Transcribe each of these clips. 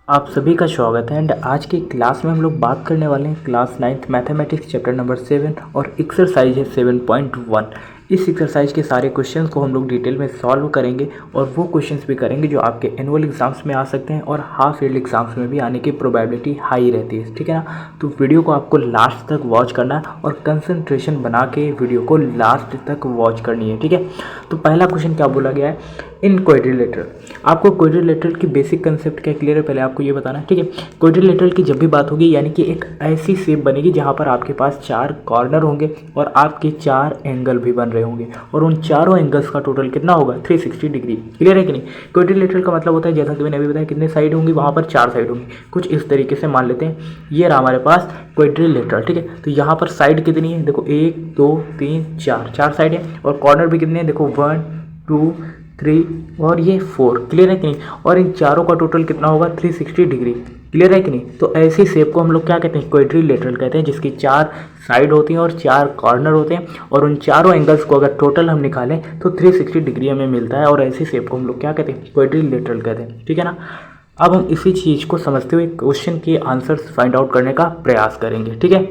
आप सभी का स्वागत है एंड आज की क्लास में हम लोग बात करने वाले हैं class 9th mathematics chapter number 7 और एक्सरसाइज है 7.1। इस एक्सरसाइज के सारे क्वेश्चंस को हम लोग डिटेल में सॉल्व करेंगे और वो क्वेश्चंस भी करेंगे जो आपके एनुअल एग्जाम्स में आ सकते हैं और हाफ ईयरली एग्जाम्स में भी आने की प्रोबेबिलिटी हाई रहती है, ठीक है ना। तो वीडियो को आपको लास्ट तक वॉच करना है और कंसंट्रेशन बना के वीडियो को लास्ट तक वॉच करनी है, ठीक है। तो पहला क्वेश्चन क्या बोला गया है, इन क्वाड्रिलेटरल। आपको क्वाड्रिलेटरल की बेसिक कंसेप्ट क्या क्लियर है, पहले आपको ये बताना है, ठीक है। क्वाड्रिलेटरल की जब भी बात होगी यानी कि एक ऐसी शेप बनेगी जहाँ पर आपके पास 4 कॉर्नर होंगे और आपके 4 एंगल भी बन रहे होंगे और उन चारों एंगल्स का टोटल कितना होगा 360 डिग्री। क्लियर है कि नहीं। क्वाड्रिलेटरल का मतलब होता है जैसा कि मैंने अभी बताया कितने साइड होंगी, वहाँ पर 4 साइड होंगी। कुछ इस तरीके से मान लेते हैं, ये रहा हमारे पास क्वाड्रिलेटरल, ठीक है। तो यहाँ पर साइड कितनी है, देखो 1 2 3 4 साइड है और कॉर्नर भी कितने हैं, देखो 1 2 3 और ये 4। क्लियर है कि नहीं। और इन चारों का टोटल कितना होगा 360 डिग्री। क्लियर है कि नहीं। तो ऐसी शेप को हम लोग क्या कहते हैं, क्वाड्रिलेटरल कहते हैं, जिसकी 4 साइड होती हैं और 4 कॉर्नर होते हैं और उन चारों एंगल्स को अगर टोटल हम निकालें तो 360 डिग्री हमें मिलता है और ऐसी शेप को हम लोग क्या कहते हैं, क्वाड्रिलेटरल कहते हैं, ठीक है ना। अब हम इसी चीज़ को समझते हुए क्वेश्चन के आंसर्स फाइंड आउट करने का प्रयास करेंगे, ठीक है।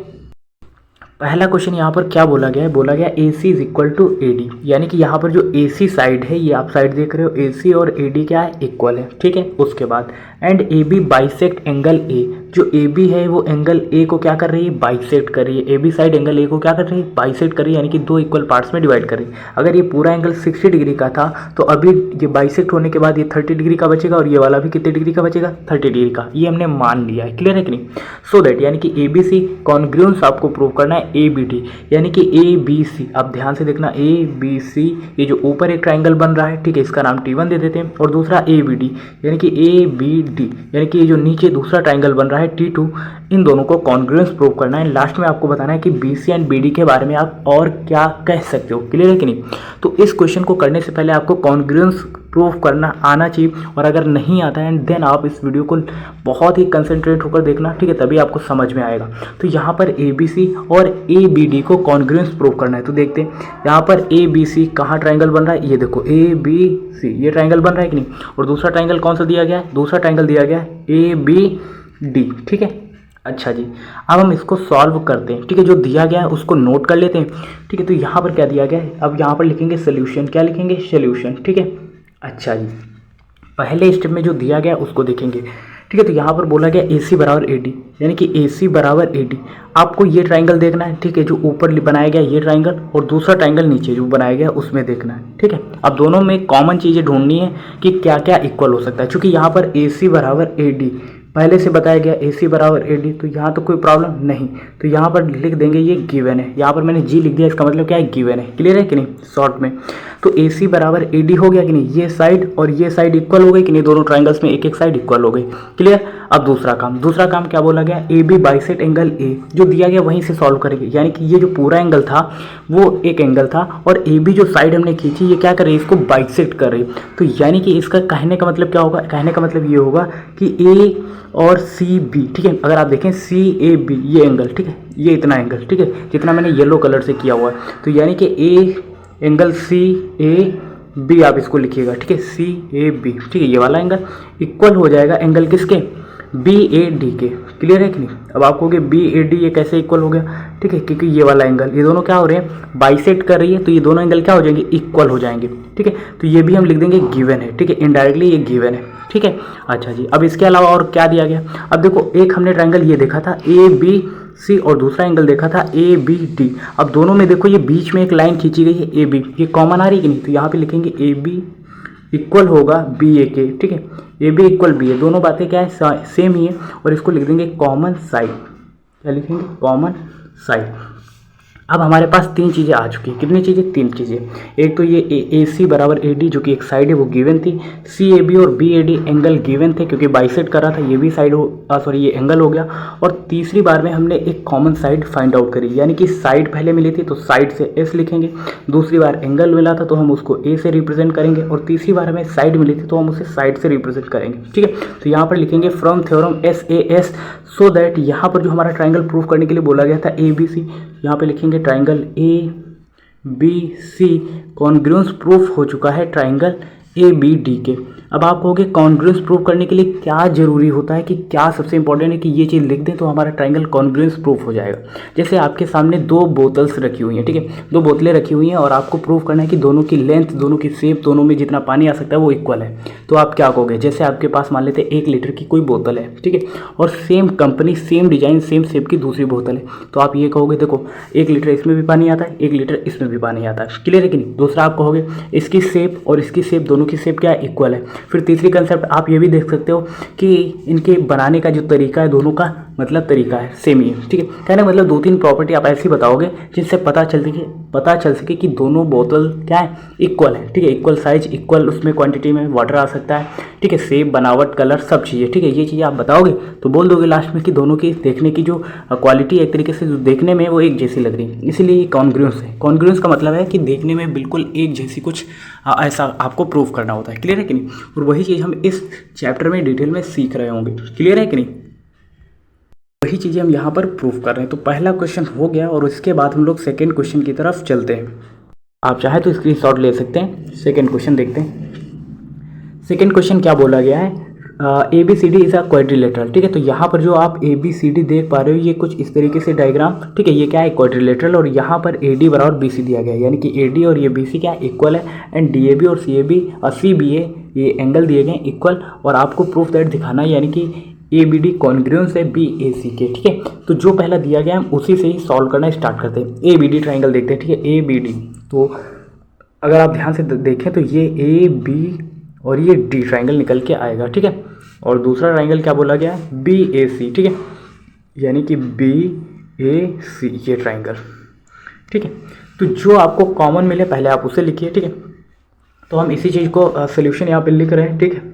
पहला क्वेश्चन यहाँ पर क्या बोला गया है, बोला गया A C is equal to A D, यानी कि यहाँ पर जो ए सी साइड है, ये आप साइड देख रहे हो, ए सी और ए डी क्या है, इक्वल है, ठीक है। उसके बाद and A B bisect angle A, जो ए बी है वो एंगल ए को क्या कर रही है, बाइसेक्ट कर रही है। A B side angle A को क्या कर रही है, बाइसेक्ट कर रही है, यानी कि 2 इक्वल पार्ट्स में डिवाइड कर रही है। अगर ये पूरा एंगल 60 डिग्री का था तो अभी ये बाइसेक्ट होने के बाद ये 30 डिग्री का बचेगा और ये वाला भी कितने डिग्री का बचेगा, 30 डिग्री का। ये हमने मान लिया है। क्लियर है कि नहीं। सो दैट यानी कि ए बी सी कॉन्ग्रुएंस आपको प्रूव करना है ए बी डी, यानी कि ए बी सी। आप ध्यान से देखना, ए बी सी, ये जो ऊपर एक ट्राइंगल बन रहा है, ठीक है, इसका नाम T1 दे देते हैं, और दूसरा ए बी डी यानी कि ए बी डी, यानी कि ये जो नीचे दूसरा ट्राइंगल बन रहा है T2, इन दोनों को कॉन्ग्रुएंस प्रूव करना है। लास्ट में आपको बताना है कि B C and B D के बारे में आप और क्या कह सकते हो। क्लियर है कि नहीं। तो इस क्वेश्चन को करने से पहले आपको कॉन्ग्रुएंस प्रूफ करना आना चाहिए, और अगर नहीं आता है देन आप इस वीडियो को बहुत ही कंसंट्रेट होकर देखना, ठीक है, तभी आपको समझ में आएगा। तो यहाँ पर ए बी सी और ए बी डी को कॉन्ग्रुएंस प्रूफ करना है। तो देखते हैं यहाँ पर ए बी सी कहाँ ट्राइंगल बन रहा है, ये देखो ए बी सी, ये ट्राइंगल बन रहा है कि नहीं। और दूसरा ट्राइंगल कौन सा दिया गया है, दूसरा ट्राइंगल दिया गया है ए बी डी, ठीक है। अच्छा जी, अब हम इसको सॉल्व करते हैं, ठीक है। जो दिया गया है उसको नोट कर लेते हैं, ठीक है। तो यहाँ पर क्या दिया गया है, अब यहाँ पर लिखेंगे सोल्यूशन, क्या लिखेंगे, सोल्यूशन, ठीक है। अच्छा जी, पहले स्टेप में जो दिया गया उसको देखेंगे, ठीक है। तो यहाँ पर बोला गया ए सी बराबर ए डी, यानी कि ए सी बराबर ए डी। आपको ये ट्राइंगल देखना है, ठीक है, जो ऊपर बनाया गया ये ट्राइंगल, और दूसरा ट्राइंगल नीचे जो बनाया गया उसमें देखना है, ठीक है। अब दोनों में कॉमन चीज़ें ढूंढनी है कि क्या क्या इक्वल हो सकता है, क्योंकि यहाँ पर ए सी बराबर ए डी पहले से बताया गया, ए सी बराबर ए डी, तो यहाँ तो कोई प्रॉब्लम नहीं। तो यहाँ पर लिख देंगे ये गिवन है, यहाँ पर मैंने जी लिख दिया, इसका मतलब क्या है, गिवन है। क्लियर है कि नहीं, शॉर्ट में। तो ए सी बराबर ए डी हो गया कि नहीं, ये साइड और ये साइड इक्वल हो गई कि नहीं, दोनों ट्राइंगल्स में एक एक साइड इक्वल हो गई। क्लियर। अब दूसरा काम क्या बोला गया, A B bisect angle A, जो दिया गया वहीं से सॉल्व करेंगे, यानी कि ये जो पूरा एंगल था वो एक एंगल था और ए बी जो साइड हमने खींची ये क्या कर रही है, इसको बाइसेक्ट कर रही है। तो यानी कि इसका कहने का मतलब क्या होगा, कहने का मतलब ये होगा कि ए और सी बी, ठीक है। अगर आप देखें सी ए बी, ये एंगल, ठीक है, ये इतना एंगल, ठीक है, जितना मैंने येलो कलर से किया हुआ है। तो यानी कि A angle C A B आप इसको लिखिएगा, ठीक है, सी ए बी, ठीक है, ये वाला एंगल इक्वल हो जाएगा एंगल किसके, बी ए डी के। क्लियर है कि नहीं। अब आपको कि बी ए डी ये कैसे इक्वल हो गया, ठीक है, क्योंकि ये वाला एंगल, ये दोनों क्या हो रहे हैं, बाइसेक्ट कर रही है, तो ये दोनों एंगल क्या हो जाएंगे, इक्वल हो जाएंगे, ठीक है। तो ये भी हम लिख देंगे गिवन है, ठीक है, इनडायरेक्टली ये गिवन है, ठीक है। अच्छा जी, अब इसके अलावा और क्या दिया गया, अब देखो एक हमने ट्राइंगल ये देखा था ए बी सी और दूसरा एंगल देखा था ए बी डी। अब दोनों में देखो ये बीच में एक लाइन खींची गई है ए बी, ये कॉमन आ रही है कि नहीं। तो यहाँ पे लिखेंगे ए बी इक्वल होगा बी ए के, ठीक है, ए बी इक्वल बी ए, दोनों बातें क्या है, सेम ही है। और इसको लिख देंगे कॉमन साइड, क्या लिखेंगे, कॉमन साइड। अब हमारे पास 3 चीज़ें आ चुकी हैं, कितनी चीज़ें, 3 चीज़ें। एक तो ये ए सी बराबर ए डी जो कि एक साइड है वो गिवन थी, सी ए बी और B A D angle given थे क्योंकि बाइसेक्ट कर रहा था, ये भी साइड सॉरी ये एंगल हो गया। और तीसरी बार में हमने एक कॉमन साइड फाइंड आउट करी, यानी कि साइड पहले मिली थी तो साइड से एस लिखेंगे, दूसरी बार एंगल मिला था तो हम उसको ए से रिप्रेजेंट करेंगे, और तीसरी बार हमें साइड मिली थी तो हम उसे साइड से रिप्रेजेंट करेंगे, ठीक है। तो यहाँ पर लिखेंगे from theorem S A S, so that यहाँ पर जो हमारा ट्राइंगल प्रूफ करने के लिए बोला गया था ए बी सी, यहाँ पे लिखेंगे triangle A B C congruence proof हो चुका है ट्राइंगल ए बी डी के। अब आप कहोगे कॉन्ग्रुएंस प्रूव करने के लिए क्या जरूरी होता है, कि क्या सबसे इंपॉर्टेंट है कि ये चीज़ लिख दें तो हमारा ट्राइंगल कॉन्ग्रुएंस प्रूफ हो जाएगा। जैसे आपके सामने दो बोतल्स रखी हुई हैं, ठीक है, दो बोतलें रखी हुई हैं और आपको प्रूव करना है कि दोनों की लेंथ, दोनों की शेप, दोनों में जितना पानी आ सकता है वो इक्वल है। तो आप क्या कहोगे, जैसे आपके पास मान लेते हैं 1 लीटर की कोई बोतल है, ठीक है, और same company, same design, same shape की दूसरी बोतल है, तो आप ये कहोगे देखो 1 लीटर इसमें भी पानी आता है, 1 लीटर इसमें भी पानी आता है, क्लियर है कि नहीं। दूसरा आप कहोगे इसकी शेप और इसकी शेप, दोनों की शेप क्या है, इक्वल है। फिर तीसरी कंसेप्ट आप ये भी देख सकते हो कि इनके बनाने का जो तरीका है, दोनों का मतलब तरीका है सेम ही है, ठीक है। कहने का मतलब 2-3 प्रॉपर्टी आप ऐसी बताओगे जिससे पता चल सके कि दोनों बोतल क्या है, इक्वल है, ठीक है, इक्वल साइज, इक्वल उसमें क्वांटिटी में वाटर आ सकता है, ठीक है, शेप, बनावट, कलर, सब चीज़ें, ठीक है। ये चीज़ें आप बताओगे तो बोल दोगे लास्ट में कि दोनों की देखने की जो क्वालिटी एक तरीके से जो देखने में वो एक जैसी लग रही है, इसीलिए ये कॉन्ग्रुएंस है। कॉन्ग्रुएंस का मतलब है कि देखने में बिल्कुल एक जैसी कुछ ऐसा आपको प्रूव करना होता है, क्लियर है कि नहीं। और वही चीज़ हम इस चैप्टर में डिटेल में सीख रहे होंगे, क्लियर है कि नहीं। वही चीज़ें हम यहाँ पर प्रूव कर रहे हैं। तो पहला क्वेश्चन हो गया और उसके बाद हम लोग सेकेंड क्वेश्चन की तरफ चलते हैं। आप चाहे तो स्क्रीनशॉट ले सकते हैं। सेकेंड क्वेश्चन देखते हैं। सेकेंड क्वेश्चन क्या बोला गया है, ABCD इज अ क्वाड्रिलेटरल, ठीक है। तो यहाँ पर जो आप ABCD देख पा रहे हो ये कुछ इस तरीके से डायग्राम, ठीक है, ये क्या है, क्वाड्रिलेटरल, और यहाँ पर AD बराबर BC दिया गया है, यानी कि AD और ये BC क्या है, इक्वल है, एंड DAB और CAB और CBA ये एंगल दिए गए इक्वल, और आपको प्रूफ दैट दिखाना है, यानी कि ABD कॉन्ग्रुएंस है BAC के, ठीक है। तो जो पहला दिया गया हम उसी से ही सॉल्व करना स्टार्ट करते हैं। ABD ट्राइंगल देखते हैं, ठीक है, ABD। तो अगर आप ध्यान से देखें तो ये AB और ये D ट्राइंगल निकल के आएगा, ठीक है। और दूसरा ट्राइंगल क्या बोला गया है, BAC, ठीक है, यानी कि BAC ये ट्राइंगल, ठीक है। तो जो आपको कॉमन मिले पहले आप उसे लिखिए, ठीक है। तो हम इसी चीज़ को सोल्यूशन यहाँ पे लिख रहे हैं, ठीक है।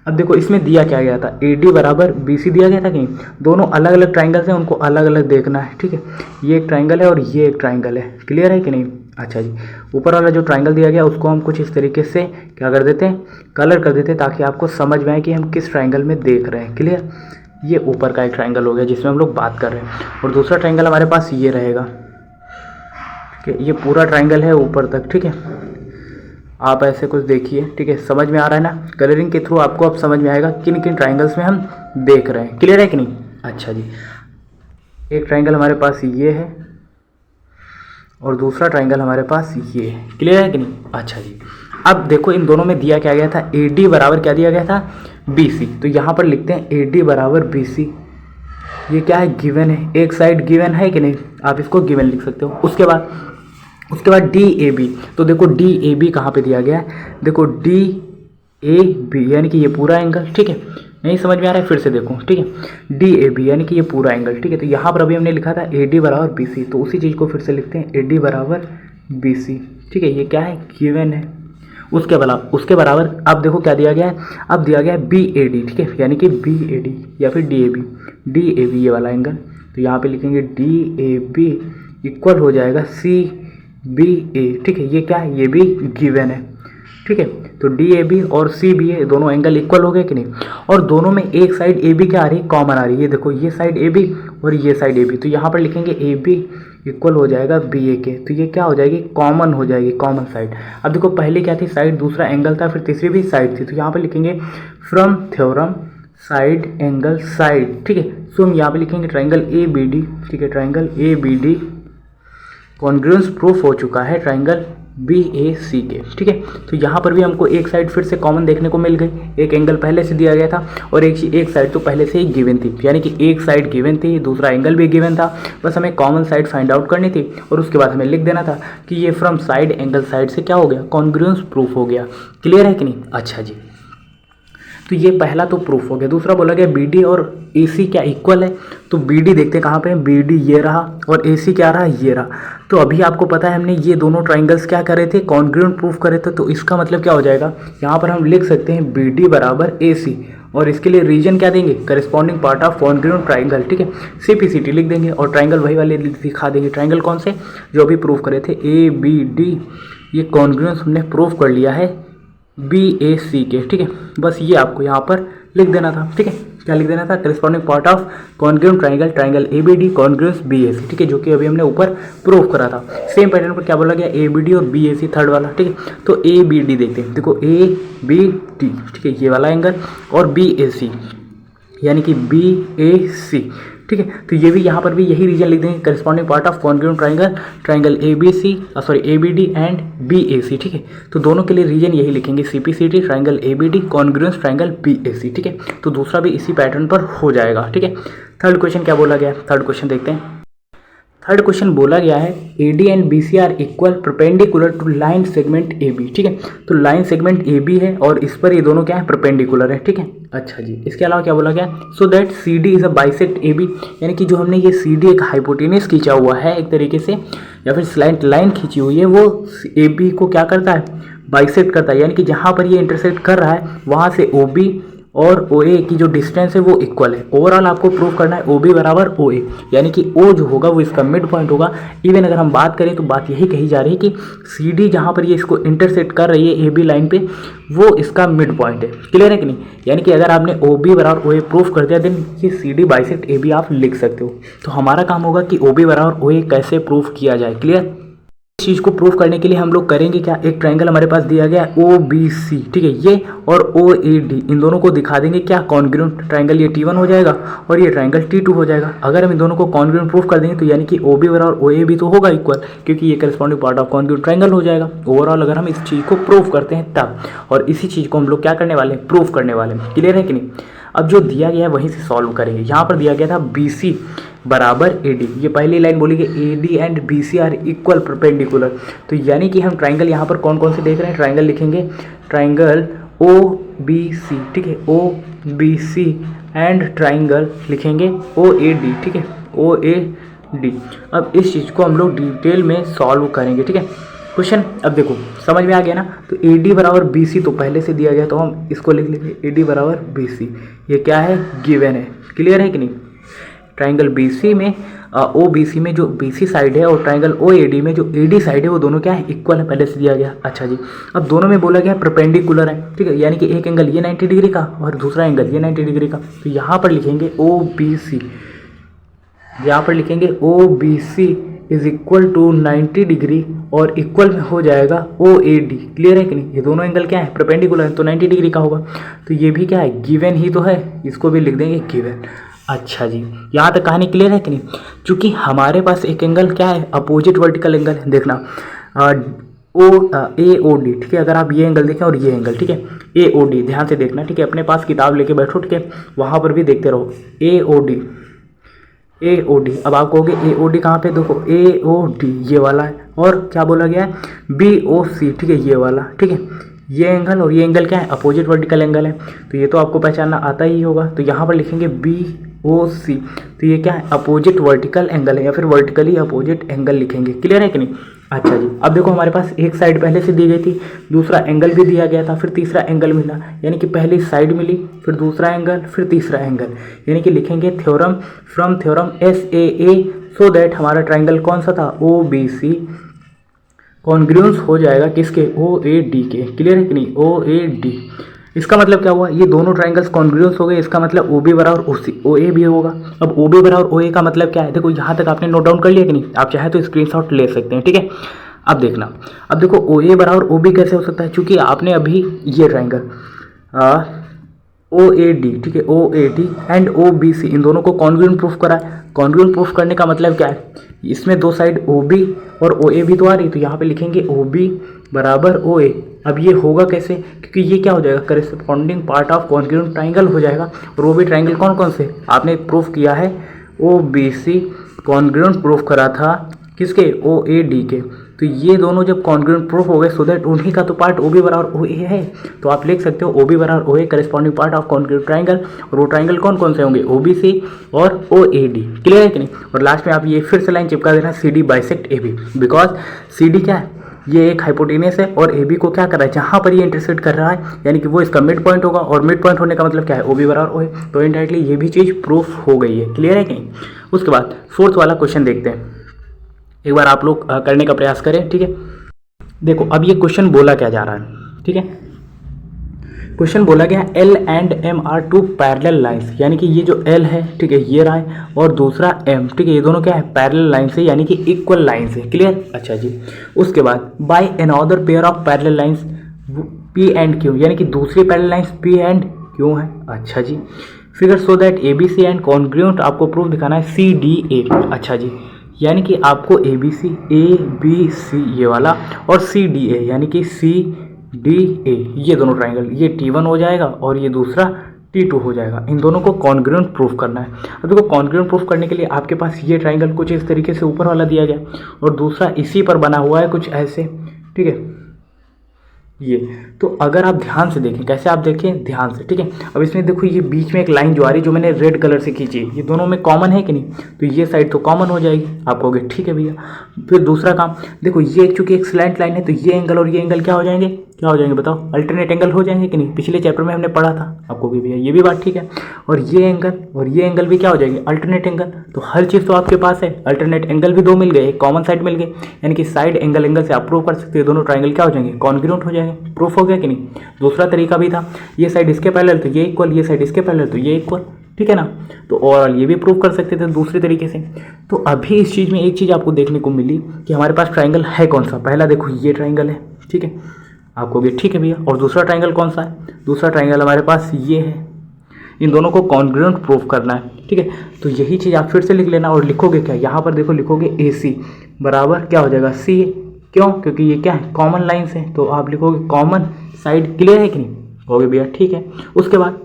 अब देखो इसमें दिया क्या गया था, AD बराबर BC दिया गया था कि नहीं, दोनों अलग अलग ट्राइंगल्स हैं, उनको अलग अलग देखना है, ठीक है। ये एक ट्राइंगल है और ये एक ट्राइंगल है, क्लियर है कि नहीं। अच्छा जी, ऊपर वाला जो ट्राइंगल दिया गया उसको हम कुछ इस तरीके से क्या कर देते हैं, कलर कर देते हैं, ताकि आपको समझ में आए कि हम किस ट्राइंगल में देख रहे हैं, क्लियर। ये ऊपर का एक ट्राइंगल हो गया जिसमें हम लोग बात कर रहे हैं, और दूसरा ट्राइंगल हमारे पास ये रहेगा, ठीक है, ये पूरा ट्राइंगल है ऊपर तक, ठीक है। आप ऐसे कुछ देखिए, ठीक है, समझ में आ रहा है ना। कलरिंग के थ्रू आपको अब समझ में आएगा किन किन ट्राइंगल्स में हम देख रहे हैं, क्लियर है कि नहीं। अच्छा जी, एक ट्राइंगल हमारे पास ये है और दूसरा ट्राइंगल हमारे पास ये है, क्लियर है कि नहीं। अच्छा जी, अब देखो इन दोनों में दिया क्या गया था, AD बराबर क्या दिया गया था, BC। तो यहाँ पर लिखते हैं AD बराबर BC, ये क्या है, गिवन है, एक साइड गिवन है कि नहीं, आप इसको गिवन लिख सकते हो। उसके बाद DAB, तो देखो DAB कहाँ पे दिया गया है, देखो DAB यानी कि ये पूरा एंगल, ठीक है। नहीं समझ में आ रहा है, फिर से देखो, ठीक है, DAB यानी कि ये पूरा एंगल, ठीक है। तो यहाँ पर अभी हमने लिखा था AD बराबर BC, तो उसी चीज़ को फिर से लिखते हैं AD बराबर BC, ठीक है, ये क्या है, गिवन है। उसके बराबर अब देखो क्या दिया गया है, अब दिया गया है BAD, ठीक है, यानी कि BAD या फिर DAB ये वाला एंगल। तो यहाँ पे लिखेंगे DAB इक्वल हो जाएगा CBA, ठीक है, ये क्या है, ये भी गिवन है, ठीक है। तो DAB और CBA दोनों एंगल इक्वल हो गए कि नहीं, और दोनों में एक साइड AB क्या आ रही है, कॉमन आ रही है, ये देखो ये साइड AB और ये साइड AB। तो यहाँ पर लिखेंगे AB इक्वल हो जाएगा BA के, तो ये क्या हो जाएगी, कॉमन हो जाएगी, कॉमन साइड। अब देखो पहले क्या थी, साइड, दूसरा एंगल था, फिर तीसरी भी साइड थी। तो यहाँ पर लिखेंगे from theorem side angle side, ठीक है। सो हम यहाँ पे लिखेंगे ट्राइंगल ABD, ठीक है, ट्राइंगल ABD कॉन्ग्रुएंस प्रूफ हो चुका है ट्राइंगल BAC के, ठीक है। तो यहाँ पर भी हमको एक साइड फिर से कॉमन देखने को मिल गई, एक एंगल पहले से दिया गया था और एक साइड तो पहले से ही गिवन थी, यानी कि एक साइड गिवन थी, दूसरा एंगल भी गिवन था, बस हमें कॉमन साइड फाइंड आउट करनी थी और उसके बाद हमें लिख देना था कि ये फ्रॉम साइड एंगल साइड से क्या हो गया, कॉन्ग्रुएंस प्रूफ हो गया, क्लियर है कि नहीं। अच्छा जी, तो ये पहला तो प्रूफ हो गया। दूसरा बोला गया BD और AC क्या इक्वल है, तो BD देखते हैं कहाँ पे है, BD ये रहा और AC क्या रहा, ये रहा। तो अभी आपको पता है हमने ये दोनों ट्राइंगल्स क्या करे थे, कॉन्ग्रुएंट प्रूफ करे थे। तो इसका मतलब क्या हो जाएगा, यहाँ पर हम लिख सकते हैं BD बराबर AC, और इसके लिए रीजन क्या देंगे, corresponding part of congruent triangle, ठीक है, CPCT लिख देंगे, और ट्राइंगल वही वाले दिखा देंगे। ट्राइंगल कौन से, जो अभी प्रूफ करे थे, ABD, ये कॉन्ग्रुएंस हमने प्रूफ कर लिया है BAC के, ठीक है। बस ये आपको यहाँ पर लिख देना था, ठीक है। क्या लिख देना था? Corresponding part of congruent triangle, triangle ABD congruence BAC, ठीक है, जो कि अभी हमने ऊपर प्रूव करा था। सेम पैटर्न पर क्या बोला गया? ABD और BAC थर्ड वाला, ठीक है। तो ABD देखते हैं, देखो ABD, ठीक है, ये वाला एंगल, और BAC यानी कि BAC, ठीक है। तो ये भी यहाँ पर भी यही रीजन लिख देंगे, corresponding part of congruent triangle, triangle ABD and BAC, ठीक है। तो दोनों के लिए रीजन यही लिखेंगे, CPCT, triangle ABD congruence triangle BAC, ठीक है। तो दूसरा भी इसी पैटर्न पर हो जाएगा, ठीक है। थर्ड क्वेश्चन क्या बोला गया? थर्ड क्वेश्चन देखते हैं। थर्ड क्वेश्चन बोला गया है AD and BC are equal perpendicular to line segment AB, ठीक है। तो लाइन सेगमेंट AB है और इस पर ये दोनों क्या है? परपेंडिकुलर है, ठीक है। अच्छा जी, इसके अलावा क्या बोला गया? So that CD is a bisect AB, यानी कि जो हमने ये CD एक हाइपोटेनस खींचा हुआ है एक तरीके से, या फिर स्लैंट लाइन खींची हुई है, वो AB को क्या करता है? बाइसेक्ट करता है, यानी कि जहाँ पर ये इंटरसेक्ट कर रहा है वहाँ से OB और OA की जो डिस्टेंस है वो इक्वल है। ओवरऑल आपको प्रूव करना है OB बराबर OA, यानी कि O जो होगा वो इसका मिड पॉइंट होगा। इवन अगर हम बात करें तो बात यही कही जा रही है कि CD जहाँ पर ये इसको इंटरसेक्ट कर रही है AB लाइन पे, वो इसका मिड पॉइंट है। क्लियर है कि नहीं? यानी कि अगर आपने OB बराबर OA प्रूव कर दिया देन ये CD बाइसेक्ट AB आप लिख सकते हो। तो हमारा काम होगा कि OB बराबर OA कैसे प्रूव किया जाए। क्लियर? इस चीज़ को प्रूव करने के लिए हम लोग करेंगे क्या? एक ट्राइंगल हमारे पास दिया गया है OBC, ठीक है, ये और OAD, इन दोनों को दिखा देंगे क्या? Congruent triangle. ये T1 हो जाएगा और ये ट्राइंगल T2 हो जाएगा। अगर हम इन दोनों को कॉन्ग्रुएंट प्रूव कर देंगे तो यानी कि OB बराबर OA भी तो होगा इक्वल, क्योंकि ये corresponding part of congruent triangle हो जाएगा। ओवरऑल अगर हम इस चीज़ को प्रूव करते हैं तब, और इसी चीज़ को हम लोग क्या करने वाले हैं? प्रूव करने वाले हैं। क्लियर है कि नहीं? अब जो दिया गया है वहीं से सॉल्व करेंगे। यहाँ पर दिया गया था BC बराबर AD, ये पहली लाइन बोली कि AD and BC are equal perpendicular. तो यानी कि हम ट्राइंगल यहाँ पर कौन कौन से देख रहे हैं? ट्राइंगल लिखेंगे, ट्राइंगल OBC, ठीक है, OBC एंड ट्राइंगल लिखेंगे OAD, ठीक है, OAD। अब इस चीज़ को हम लोग डिटेल में सॉल्व करेंगे, ठीक है। क्वेश्चन अब देखो समझ में आ गया ना? तो AD बराबर BC तो पहले से दिया गया, तो हम इसको लिख लेंगे AD बराबर BC। ये क्या है? गिवन है। क्लियर है कि नहीं? ट्राइंगल BC में OBC में जो BC साइड है और ट्राइंगल OAD में जो AD साइड है वो दोनों क्या है? इक्वल है, पहले से दिया गया। अच्छा जी, अब दोनों में बोला गया परपेंडिकुलर है, ठीक है, यानी कि एक एंगल ये 90 डिग्री का और दूसरा एंगल ये 90 डिग्री का। तो यहाँ पर लिखेंगे OBC, यहाँ पर लिखेंगे OBC is equal to 90 degree और इक्वल में हो जाएगा OAD। क्लियर है कि नहीं? ये दोनों एंगल क्या है? परपेंडिकुलर है, तो 90 डिग्री का होगा। तो ये भी क्या है? गिवन ही तो है, इसको भी लिख देंगे गिवन। अच्छा जी, यहाँ तक कहानी क्लियर है कि नहीं? क्योंकि हमारे पास एक एंगल क्या है? अपोजिट वर्टिकल एंगल है। देखना AOD, ठीक है, अगर आप ये एंगल देखें और ये एंगल, ठीक है, AOD ध्यान से देखना, ठीक है, अपने पास किताब लेके बैठो, ठीक है, वहाँ पर भी देखते रहो। AOD, अब आप कहोगे AOD कहाँ पे? देखो AOD ये वाला है, और क्या बोला गया है? BOC, ठीक है, ये वाला, ठीक है, ये एंगल और ये एंगल क्या है? अपोजिट वर्टिकल एंगल है। तो ये तो आपको पहचानना आता ही होगा। तो यहाँ पर लिखेंगे BOC, तो ये क्या है? अपोजिट वर्टिकल एंगल है, या फिर वर्टिकली अपोजिट एंगल लिखेंगे। क्लियर है कि नहीं? अच्छा जी, अब देखो हमारे पास एक साइड पहले से दी गई थी, दूसरा एंगल भी दिया गया था, फिर तीसरा एंगल मिला, यानी कि पहली साइड मिली, फिर दूसरा एंगल, फिर तीसरा एंगल, यानी कि लिखेंगे theorem from theorem SAA, so that हमारा ट्राइंगल कौन सा था? OBC कॉन्ग्रुएंस हो जाएगा किसके? OAD के। क्लियर है कि नहीं? OAD। इसका मतलब क्या हुआ? ये दोनों ट्राइंगल्स कॉन्ग्रुएंस हो गए, इसका मतलब OB बराबर OA भी होगा। अब OB बराबर OA का मतलब क्या है? देखो यहाँ तक आपने नोट डाउन कर लिया कि नहीं? आप चाहे तो स्क्रीनशॉट ले सकते हैं, ठीक है। अब देखना, अब देखो OA बराबर OB कैसे हो सकता है? क्योंकि आपने अभी ये ट्राइंगल OAD, ठीक है, OAD एंड OBC इन दोनों को कॉन्ग्रुएंट प्रूफ करा है। कॉन्ग्रुएंट प्रूफ करने का मतलब क्या है? इसमें दो साइड OB और OA भी तो आ रही, तो यहाँ पे लिखेंगे OB बराबर OA। अब ये होगा कैसे? क्योंकि ये क्या हो जाएगा? Corresponding part of congruent triangle हो जाएगा। और वो भी ट्राइंगल कौन कौन से आपने प्रूफ किया है? OBC कॉन्ग्रुएंट प्रूफ करा था किसके? OAD के। तो ये दोनों जब कॉन्ग्रुएंट प्रूफ हो गए, सो दैट उन्हीं का तो पार्ट OB बराबर OA है। तो आप लिख सकते हो OB बराबर OA corresponding part of congruent triangle. और वो ट्राइंगल कौन कौन से होंगे? OBC और OAD। क्लियर है कि नहीं? और लास्ट में आप ये फिर से लाइन चिपका देना CD bisect AB, because CD क्या है? ये एक हाइपोटेनस है और AB को क्या कर रहा है? जहाँ पर ये इंटरसेक्ट कर रहा है, यानी कि वो इसका मिड पॉइंट होगा, और मिड पॉइंट होने का मतलब क्या है? OB बराबर OA। तो इनडायरेक्टली ये भी चीज़ प्रूफ हो गई है। क्लियर है कि नहीं? उसके बाद फोर्थ वाला क्वेश्चन देखते हैं, एक बार आप लोग करने का प्रयास करें, ठीक है। देखो अब ये क्वेश्चन बोला क्या जा रहा है, ठीक है। क्वेश्चन बोला गया L and M are two parallel lines, यानी कि ये जो L है ठीक है ये रहा है और दूसरा M ठीक है, ये दोनों क्या है पैरेलल लाइंस है, यानी कि इक्वल लाइंस है। क्लियर? अच्छा जी। उसके बाद by another pair of parallel lines P and Q, यानी कि दूसरी parallel lines P and Q है। अच्छा जी। Figure so that ABC and congruent, आपको प्रूफ दिखाना है CDA। अच्छा जी, यानी कि आपको ABC ABC ये वाला और CDA यानी कि CDA ये दोनों ट्राइंगल, ये T1 हो जाएगा और ये दूसरा T2 हो जाएगा। इन दोनों को कॉन्ग्रुएंट प्रूफ करना है। अब देखो कॉन्ग्रुएंट प्रूफ करने के लिए आपके पास ये ट्राइंगल कुछ इस तरीके से ऊपर वाला दिया गया और दूसरा इसी पर बना हुआ है कुछ ऐसे, ठीक है ये। तो अगर आप ध्यान से देखें, कैसे आप देखें ध्यान से, ठीक है। अब इसमें देखो ये बीच में एक लाइन जो आ रही है जो मैंने रेड कलर से खींची है, ये दोनों में कॉमन है कि नहीं, तो ये साइड तो कॉमन हो जाएगी। आप कहोगे ठीक है भैया। फिर दूसरा काम देखो, ये चूंकि एक स्लैंट लाइन है तो ये एंगल और ये एंगल क्या हो जाएंगे, क्या हो जाएंगे बताओ, अल्टरनेट एंगल हो जाएंगे कि नहीं। पिछले चैप्टर में हमने पढ़ा था, आपको भी भैया ये भी बात ठीक है। और ये एंगल भी क्या हो जाएंगे, अल्टरनेट एंगल। तो हर चीज़ तो आपके पास है, अल्टरनेट एंगल भी दो मिल गए, एक कॉमन साइड मिल गए, यानी कि साइड एंगल से आप प्रूव कर सकते हैं दोनों ट्राइंगल क्या हो जाएंगे, कॉन्ग्रुएंट हो जाएंगे। प्रूफ हो गया कि नहीं। दूसरा तरीका भी था, ये साइड इसके पैरेलल तो ये इक्वल, ये साइड इसके पैरेलल तो ये इक्वल, ठीक है ना। तो ओवरऑल ये भी प्रूव कर सकते थे दूसरे तरीके से। तो अभी इस चीज़ में एक चीज़ आपको देखने को मिली कि हमारे पास ट्राइंगल है कौन सा। पहला देखो ये ट्राइंगल है, ठीक है, आपको भी ठीक है भैया। और दूसरा ट्राइंगल कौन सा है, दूसरा ट्राइंगल हमारे पास ये है। इन दोनों को कॉन्ग्रुएंट प्रूफ करना है, ठीक है। तो यही चीज़ आप फिर से लिख लेना और लिखोगे क्या, यहाँ पर देखो लिखोगे AC बराबर क्या हो जाएगा CA। क्यों, क्योंकि ये क्या है कॉमन लाइन्स है, तो आप लिखोगे कॉमन साइड। क्लियर है कि नहीं, कहोगे भैया ठीक है। उसके बाद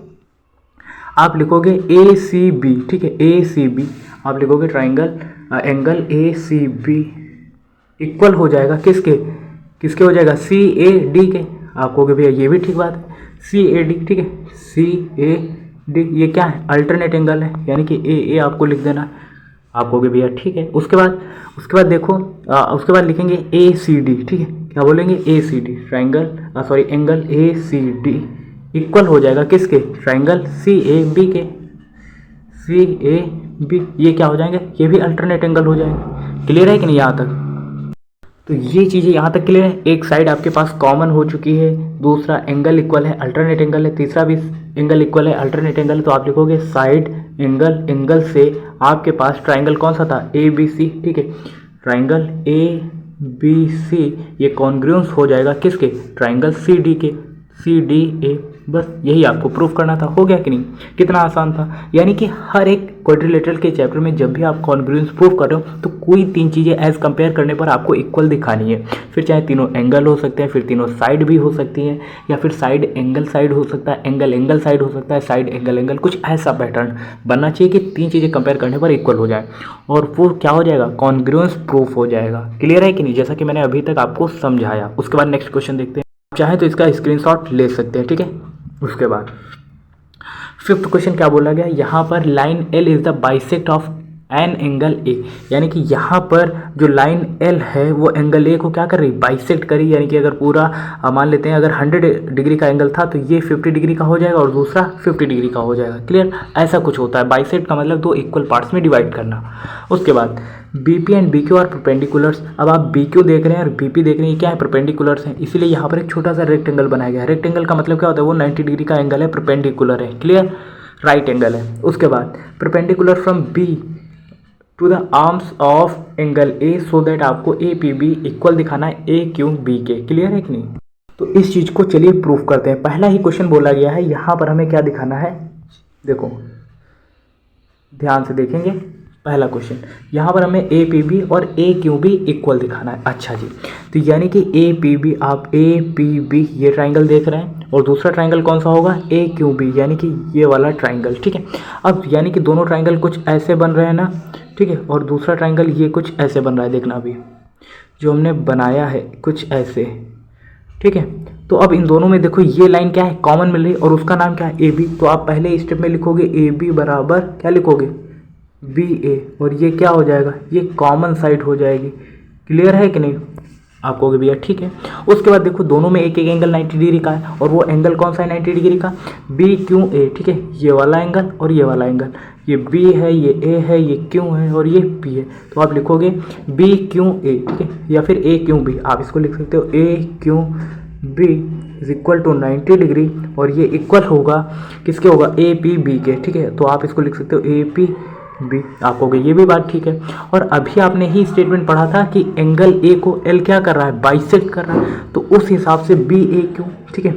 आप लिखोगे ACB, ठीक है ACB, आप लिखोगे ट्राइंगल एंगल ACB इक्वल हो जाएगा किसके, किसके हो जाएगा CAD के। आप कहोगे भैया ये भी ठीक बात है, CAD, ठीक है CAD, ये क्या है अल्टरनेट एंगल है, यानी कि AA आपको लिख देना है। आप कहोगे भैया ठीक है। उसके बाद देखो उसके बाद लिखेंगे ACD, ठीक है, क्या बोलेंगे ACD triangle sorry angle ACD equal हो जाएगा किसके, ट्राइंगल CAB के। CAB ये क्या हो जाएंगे, ये भी अल्टरनेट एंगल हो जाएंगे। क्लियर है कि नहीं यहाँ तक। तो ये चीज़ें यहाँ तक क्लियर है। एक साइड आपके पास कॉमन हो चुकी है, दूसरा एंगल इक्वल है अल्टरनेट एंगल है, तीसरा भी एंगल इक्वल है अल्टरनेट एंगल है। तो आप लिखोगे साइड एंगल से आपके पास ट्राइंगल कौन सा था ABC, ठीक है ट्राइंगल ABC ये कॉन्ग्रुएंस हो जाएगा किसके, ट्राइंगल CD के, CDA। बस यही आपको प्रूफ करना था। हो गया कि नहीं, कितना आसान था। यानी कि हर एक क्वाड्रिलेटरल के चैप्टर में जब भी आप कॉन्ग्रुएंस प्रूफ कर रहे हो तो कोई तीन चीज़ें एज कंपेयर करने पर आपको इक्वल दिखानी है। फिर चाहे तीनों एंगल हो सकते हैं, फिर तीनों साइड भी हो सकती हैं, या फिर साइड एंगल साइड हो सकता है, एंगल साइड हो सकता है, साइड एंगल, कुछ ऐसा पैटर्न बनना चाहिए कि तीन चीज़ें कंपेयर करने पर इक्वल हो जाए और वो क्या हो जाएगा, कॉन्ग्रुएंस प्रूफ हो जाएगा। क्लियर है कि नहीं, जैसा कि मैंने अभी तक आपको समझाया। उसके बाद नेक्स्ट क्वेश्चन देखते हैं। आप चाहें तो इसका स्क्रीनशॉट ले सकते हैं, ठीक है। उसके बाद फिफ्थ क्वेश्चन क्या बोला गया, यहाँ पर line L is the bisect of an angle A, यानी कि यहाँ पर जो लाइन L है वो एंगल A को क्या कर रही, बाइसेक्ट करी। यानी कि अगर पूरा मान लेते हैं अगर 100 डिग्री का एंगल था तो ये 50 डिग्री का हो जाएगा और दूसरा 50 डिग्री का हो जाएगा। क्लियर, ऐसा कुछ होता है। बाइसेक्ट का मतलब दो इक्वल पार्ट्स में डिवाइड करना। उसके बाद BP and BQ are perpendiculars. अब आप BQ देख रहे हैं और BP देख रहे हैं, क्या है परपेंडिकुलर्स हैं, इसीलिए यहाँ पर एक छोटा सा रेक्टेंगल बनाया गया है। रेक्टेंगल का मतलब क्या होता है, वो 90 डिग्री का एंगल है, परपेंडिकुलर है। क्लियर, राइट एंगल है। उसके बाद perpendicular from B to the arms of angle A so that आपको APB इक्वल दिखाना है AQB के। क्लियर है कि नहीं। तो इस चीज़ को चलिए प्रूफ करते हैं। पहला ही क्वेश्चन बोला गया है, यहाँ पर हमें क्या दिखाना है, देखो ध्यान से देखेंगे। पहला क्वेश्चन यहाँ पर हमें APB और AQB इक्वल दिखाना है। अच्छा जी, तो यानी कि APB, आप APB ये ट्राइंगल देख रहे हैं और दूसरा ट्राइंगल कौन सा होगा, AQB, यानी कि ये वाला ट्राइंगल, ठीक है। अब यानी कि दोनों ट्राइंगल कुछ ऐसे बन रहे हैं ना, ठीक है, और दूसरा ट्राइंगल ये कुछ ऐसे बन रहा है। देखना अभी जो हमने बनाया है कुछ ऐसे, ठीक है। तो अब इन दोनों में देखो ये लाइन क्या है, कॉमन मिल रही है और उसका नाम क्या है, AB। तो आप पहले स्टेप में लिखोगे AB बराबर क्या लिखोगे, BA, और ये क्या हो जाएगा, ये कॉमन साइड हो जाएगी। क्लियर है कि नहीं, आप कहोगे भैया ठीक है। उसके बाद देखो दोनों में एक एक एंगल 90 डिग्री का है और वो एंगल कौन सा है 90 डिग्री का, BQA, ठीक है। ये वाला एंगल और ये वाला एंगल, ये B है, ये A है, ये Q है और ये P है। तो आप लिखोगे BQA, ठीक है, या फिर AQB, आप इसको लिख सकते हो AQB is equal to 90 degree और ये इक्वल होगा किसके होगा, ए पी बी के, ठीक है। तो आप इसको लिख सकते हो ए पी बी, आप हो गए, ये भी बात ठीक है। और अभी आपने ही स्टेटमेंट पढ़ा था कि एंगल ए को एल क्या कर रहा है, बाइसेक्ट कर रहा है, तो उस हिसाब से बी ए क्यू, ठीक है,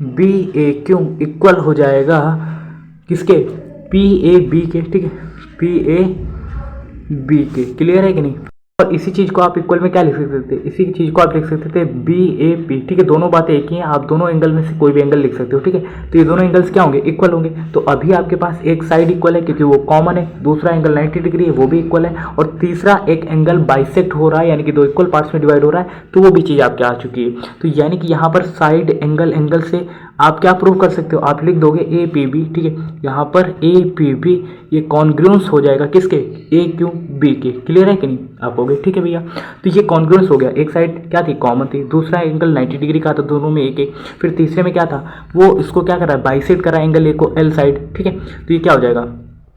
बी ए क्यू इक्वल हो जाएगा किसके, पी ए बी के, ठीक है, पी ए बी के। क्लियर है कि नहीं। और इसी चीज़ को आप इक्वल में क्या लिख सकते थे, इसी चीज़ को आप लिख सकते थे बी ए पी, ठीक है। दोनों बातें एक ही हैं, आप दोनों एंगल में से कोई भी एंगल लिख सकते हो, ठीक है। तो ये दोनों एंगल्स क्या होंगे, इक्वल होंगे। तो अभी आपके पास एक साइड इक्वल है क्योंकि वो कॉमन है, दूसरा एंगल 90 डिग्री है वो भी इक्वल है, और तीसरा एक एंगल बाइसेक्ट हो रहा है यानी कि दो इक्वल पार्ट्स में डिवाइड हो रहा है, तो वो भी चीज़ आपके आ चुकी है। तो यानी कि यहाँ पर साइड एंगल से आप क्या प्रूव कर सकते हो, आप लिख दोगे ए पी बी, ठीक है। यहाँ पर ए पी बी ये कॉन्ग्रुएंस हो जाएगा किसके, ए क्यू बी के। क्लियर है कि नहीं, आप हो गए, ठीक है भैया। तो ये कॉन्ग्रुएंस हो गया, एक साइड क्या थी, कॉमन थी, दूसरा एंगल 90 डिग्री का था, दोनों में एक एक, फिर तीसरे में क्या था, वो इसको क्या कर रहा है, बाइसेक्ट कर रहा है एंगल ए को एल साइड, ठीक है। तो ये क्या हो जाएगा,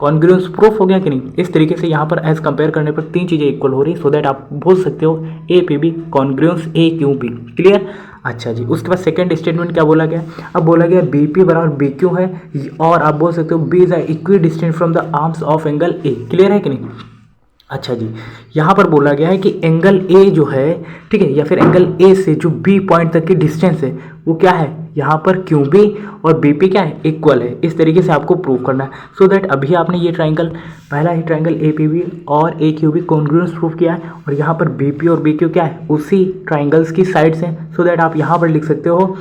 कॉन्ग्रुएंस प्रूफ हो गया कि नहीं। इस तरीके से यहाँ पर एज कंपेयर करने पर तीन चीज़ें इक्वल हो रही है, सो दैट आप बोल सकते हो A P B congruence A Q B. Clear. अच्छा जी, उसके बाद सेकंड स्टेटमेंट क्या बोला गया, अब बोला गया बी पी बराबर बी क्यू है, और आप बोल सकते हो B is equidistant from the arms of angle A. Clear है कि नहीं। अच्छा जी, यहाँ पर बोला गया है कि एंगल ए जो है, ठीक है, या फिर एंगल ए से जो बी पॉइंट तक की डिस्टेंस है वो क्या है, यहाँ पर क्यू बी और बी पी क्या है, इक्वल है। इस तरीके से आपको प्रूव करना है, सो दैट अभी आपने ये ट्राइंगल, पहला ही ट्राइंगल ए पी बी और ए क्यू बी कॉन्ग्रुएंस प्रूव किया है, और यहाँ पर बी पी और बी क्यू क्या है, उसी ट्राइंगल्स की साइड्स हैं, सो दैट आप यहाँ पर लिख सकते हो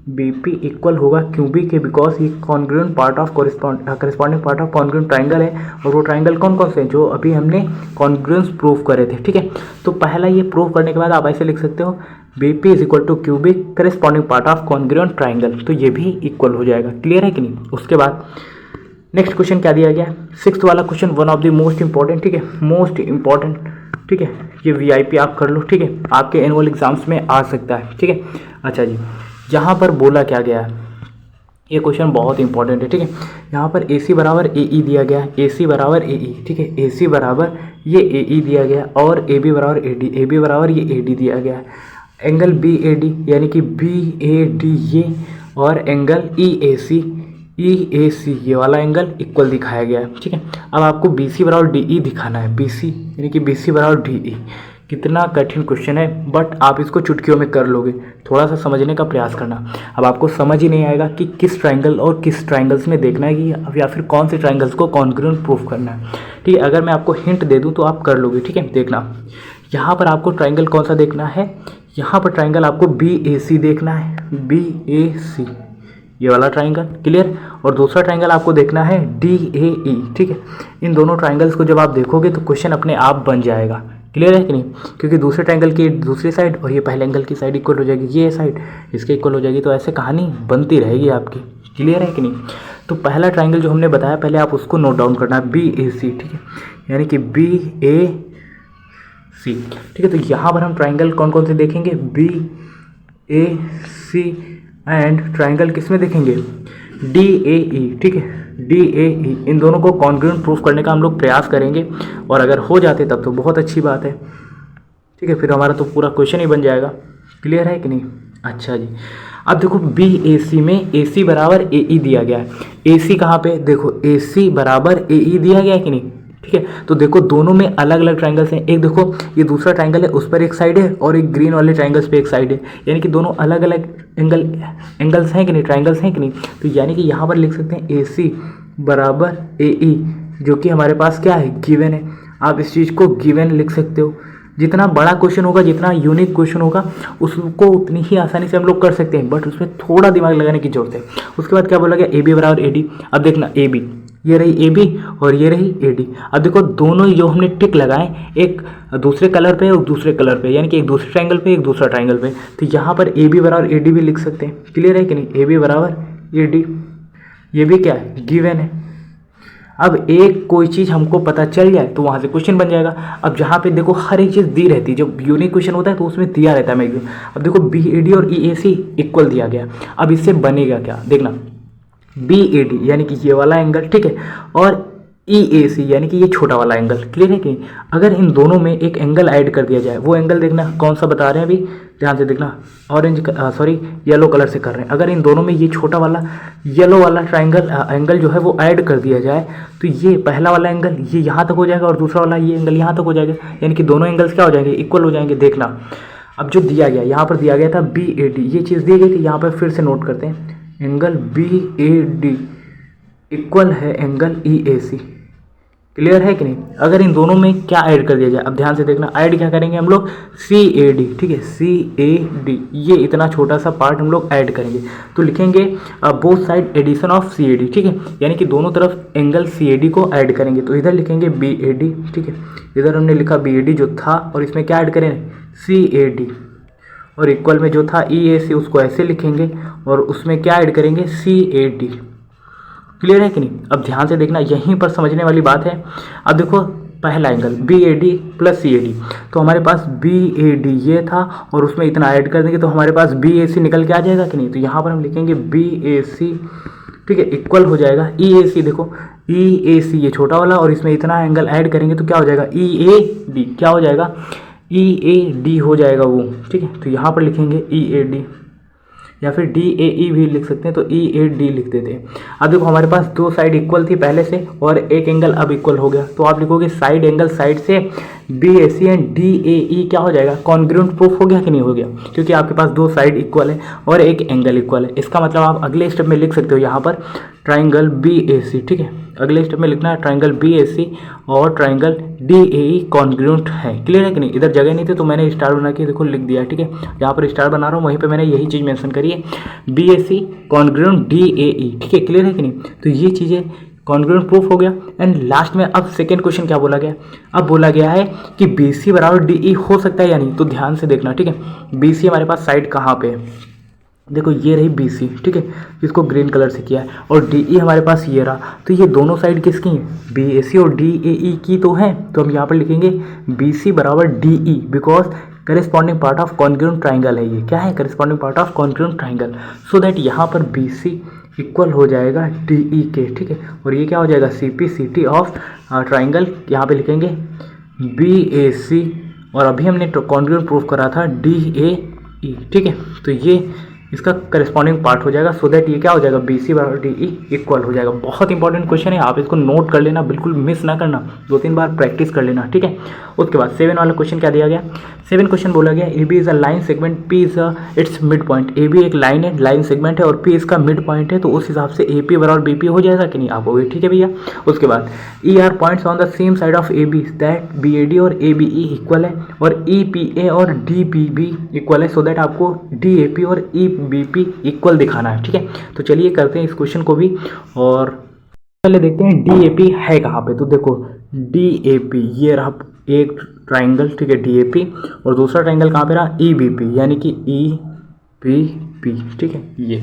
बी पी इक्वल होगा क्यू बी के, बिकॉज ये congruent part of corresponding part of congruent triangle है, और वो ट्राइंगल कौन कौन से हैं जो अभी हमने कॉन्ग्रुएंस प्रूव करे थे, ठीक है। तो पहला ये प्रूव करने के बाद आप ऐसे लिख सकते हो B P is equal to Q B corresponding part of congruent triangle, तो ये भी इक्वल हो जाएगा। क्लियर है कि नहीं। उसके बाद नेक्स्ट क्वेश्चन क्या दिया गया, सिक्स्थ वाला question, one of the most important, ठीक है, मोस्ट इंपॉर्टेंट, ठीक है, ये वीआईपी आप कर लो, ठीक है, आपके एनुअल एग्जाम्स में आ सकता है, ठीक है। अच्छा जी, यहाँ पर बोला क्या गया है, ये क्वेश्चन बहुत इंपॉर्टेंट है, ठीक है। यहाँ पर ए सी बराबर ए ई दिया गया है, ए सी बराबर ए ई, ठीक है, ए सी बराबर ये ए ई दिया गया, और ए बी बराबर ए डी, ए बी बराबर ये ए डी दिया गया है। एंगल बी ए डी यानी कि बी ए डी ये, और एंगल ई ए सी ये वाला एंगल इक्वल दिखाया गया है, ठीक है। अब आपको बी सी बराबर डी ई दिखाना है, बी सी यानी कि बी सी बराबर डी ई। कितना कठिन क्वेश्चन है, बट आप इसको चुटकियों में कर लोगे, थोड़ा सा समझने का प्रयास करना। अब आपको समझ ही नहीं आएगा कि किस ट्राइंगल और किस ट्राइंगल्स में देखना है कि या फिर कौन से ट्राइंगल्स को कॉन्ग्रुएंट प्रूफ करना है, ठीक है। अगर मैं आपको हिंट दे दूँ तो आप कर लोगे, ठीक है। देखना, यहाँ पर आपको ट्राइंगल कौन सा देखना है, यहाँ पर ट्राइंगल आपको बी ए सी देखना है, बी ए सी ये वाला ट्राइंगल। क्लियर। और दूसरा ट्राइंगल आपको देखना है डी ए ई, ठीक है। इन दोनों ट्राइंगल्स को जब आप देखोगे तो क्वेश्चन अपने आप बन जाएगा। क्लियर है कि नहीं, क्योंकि दूसरे ट्राइंगल की दूसरी साइड और ये पहले एंगल की साइड इक्वल हो जाएगी, ये साइड इसके इक्वल हो जाएगी, तो ऐसे कहानी बनती रहेगी आपकी। क्लियर है कि नहीं। तो पहला ट्राइंगल जो हमने बताया पहले आप उसको नोट डाउन करना है, बी ए सी, ठीक है, यानी कि बी ए सी, ठीक है। तो यहाँ पर हम ट्राइंगल कौन कौन से देखेंगे, B A C, and triangle किस में देखेंगे, डी ए ई, ठीक है, डी ए ई। इन दोनों को कॉन्ग्रुएंट प्रूफ करने का हम लोग प्रयास करेंगे, और अगर हो जाते तब तो बहुत अच्छी बात है, ठीक है, फिर हमारा तो पूरा क्वेश्चन ही बन जाएगा। क्लियर है कि नहीं। अच्छा जी, अब देखो बी ए सी में ए सी बराबर ए ई दिया गया है, ए सी कहाँ पे, देखो ए सी बराबर ए ई दिया गया है कि नहीं, ठीक है। तो देखो दोनों में अलग अलग ट्राइंगल्स हैं, एक देखो ये दूसरा ट्राइंगल है उस पर एक साइड है, और एक ग्रीन वाले ट्राइंगल्स पे एक साइड है, यानी कि दोनों अलग अलग एंगल्स हैं कि नहीं, ट्राइंगल्स हैं कि नहीं। तो यानी कि यहाँ पर लिख सकते हैं ए सी बराबर ए ई, जो कि हमारे पास क्या है, गिवन है। आप इस चीज़ को गिवन लिख सकते हो। जितना बड़ा क्वेश्चन होगा, जितना यूनिक क्वेश्चन होगा, उसको उतनी ही आसानी से हम लोग कर सकते हैं, बट उसमें थोड़ा दिमाग लगाने की जरूरत है। उसके बाद क्या बोला गया, ए बी बराबर ए डी। अब देखना ए बी, ये रही ए बी और ये रही ए डी। अब देखो दोनों जो हमने टिक लगाए, एक दूसरे कलर पे और दूसरे कलर पे, यानी कि एक दूसरे ट्राइंगल पे एक दूसरा ट्राइंगल पे, तो यहाँ पर ए बी बराबर ए डी भी लिख सकते हैं। क्लियर है कि नहीं, ए बी बराबर ए डी, ये भी क्या है, गिवन है। अब एक कोई चीज़ हमको पता चल जाए तो वहाँ से क्वेश्चन बन जाएगा। अब जहाँ पे देखो हर एक चीज़ दी रहती है, जब यूनिक क्वेश्चन होता है तो उसमें दिया रहता है मैक्सिमम। अब देखो बी ए डी और ई ए सी इक्वल दिया गया, अब इससे बनेगा क्या, देखना बी ए डी यानी कि ये वाला एंगल, ठीक है, और ई ए सी यानी कि ये छोटा वाला एंगल। क्लियर है कि अगर इन दोनों में एक एंगल ऐड कर दिया जाए, वो एंगल देखना कौन सा बता रहे हैं अभी, ध्यान से देखना, येलो कलर से कर रहे हैं। अगर इन दोनों में ये छोटा वाला येलो वाला ट्राइंगल एंगल जो है वो ऐड कर दिया जाए तो ये पहला वाला एंगल ये यहाँ तक हो जाएगा और दूसरा वाला ये एंगल यहाँ तक हो जाएगा, यानी कि दोनों एंगल्स क्या हो जाएंगे, इक्वल हो जाएंगे। देखना अब जो दिया गया यहाँ पर दिया गया था BAD, ये चीज़ दी गई थी, यहाँ पर फिर से नोट करते हैं, एंगल BAD इक्वल है एंगल EAC। क्लियर है कि नहीं। अगर इन दोनों में क्या ऐड कर दिया जाए, अब ध्यान से देखना, ऐड क्या करेंगे हम लोग, CAD, ठीक है, CAD, ये इतना छोटा सा पार्ट हम लोग ऐड करेंगे तो लिखेंगे both side addition of CAD, ठीक है, यानी कि दोनों तरफ एंगल CAD को ऐड करेंगे। तो इधर लिखेंगे BAD, ठीक है, इधर हमने लिखा BAD जो था और इसमें क्या ऐड करें, CAD, और इक्वल में जो था EAC उसको ऐसे लिखेंगे और उसमें क्या ऐड करेंगे, CAD। क्लियर है कि नहीं। अब ध्यान से देखना, यहीं पर समझने वाली बात है। अब देखो पहला एंगल BAD प्लस CAD, तो हमारे पास BAD ये था और उसमें इतना ऐड कर देंगे तो हमारे पास BAC निकल के आ जाएगा कि नहीं। तो यहाँ पर हम लिखेंगे BAC, ठीक है, इक्वल हो जाएगा EAC। देखो EAC ये छोटा वाला और इसमें इतना एंगल ऐड करेंगे तो क्या हो जाएगा, EAD, क्या हो जाएगा, EAD हो जाएगा वो, ठीक है। तो यहाँ पर लिखेंगे EAD या फिर DAE भी लिख सकते हैं, तो EAD लिख देते हैं। अब देखो हमारे पास दो साइड इक्वल थी पहले से और एक एंगल अब इक्वल हो गया, तो आप लिखोगे साइड एंगल साइड से BAC एंड DAE क्या हो जाएगा, कॉन्ग्रुएंट प्रूफ हो गया कि नहीं हो गया, क्योंकि आपके पास दो साइड इक्वल है और एक एंगल इक्वल है। इसका मतलब आप अगले स्टेप में लिख सकते हो यहाँ पर ट्राइंगल BAC, ठीक है, अगले स्टेप में लिखना है ट्राइंगल BAC और ट्राइंगल DAE कॉन्ग्रुएंट है। क्लियर है कि नहीं। इधर जगह नहीं थी तो मैंने स्टार बना के देखो लिख दिया, ठीक है, जहाँ पर स्टार बना रहा हूँ वहीं पे मैंने यही चीज़ मेंशन करी है, BAC कॉन्ग्रुएंट DAE, ठीक है, क्लियर है कि नहीं। तो ये चीज़ें कॉन्ग्रुएंट प्रूफ हो गया। एंड लास्ट में अब सेकेंड क्वेश्चन क्या बोला गया, अब बोला गया है कि BC बराबर DE हो सकता है या नहीं। तो ध्यान से देखना, ठीक है, BC हमारे पास साइड कहाँ पे है, देखो ये रही BC, ठीक है, इसको ग्रीन कलर से किया है, और DE हमारे पास ये रहा। तो ये दोनों साइड किसकी हैं, BAC और DAE की तो हैं। तो हम यहाँ पर लिखेंगे BC बराबर DE because corresponding part of congruent triangle है। ये क्या है, corresponding part of congruent triangle, so that यहाँ पर BC इक्वल हो जाएगा DE के, ठीक है, और ये क्या हो जाएगा, CPCT ऑफ ट्राइंगल, यहाँ पे लिखेंगे BAC और अभी हमने कॉन्ग्रुएंट प्रूफ करा था DAE, ठीक है। तो ये इसका करस्पॉन्डिंग पार्ट हो जाएगा, सो दैट ये क्या हो जाएगा, BC बराबर DE इक्वल हो जाएगा। बहुत इंपॉर्टेंट क्वेश्चन है, आप इसको नोट कर लेना, बिल्कुल मिस ना करना, 2-3 बार प्रैक्टिस कर लेना, ठीक है। उसके बाद 7 वाला क्वेश्चन क्या दिया गया, 7 क्वेश्चन बोला गया AB is a line segment, P is it's mid point. AB एक लाइन है, लाइन सेगमेंट है और P इसका मिड पॉइंट है, तो उस हिसाब से AP बराबर BP हो जाएगा कि नहीं, आप बोलोगे ठीक है भैया। उसके बाद ER points on the same side of AB that BAD और ABE इक्वल है और EPA और DBB इक्वल है, सो दैट आपको DAP और EBP इक्वल दिखाना है, ठीक है। तो चलिए करते हैं इस क्वेश्चन को भी, और पहले देखते हैं DAP है कहाँ पे। तो देखो DAP ये रहा एक ट्राइंगल, ठीक है, DAP, और दूसरा ट्राइंगल कहाँ पे रहा, EBP, यानी कि EBP, ठीक है। ये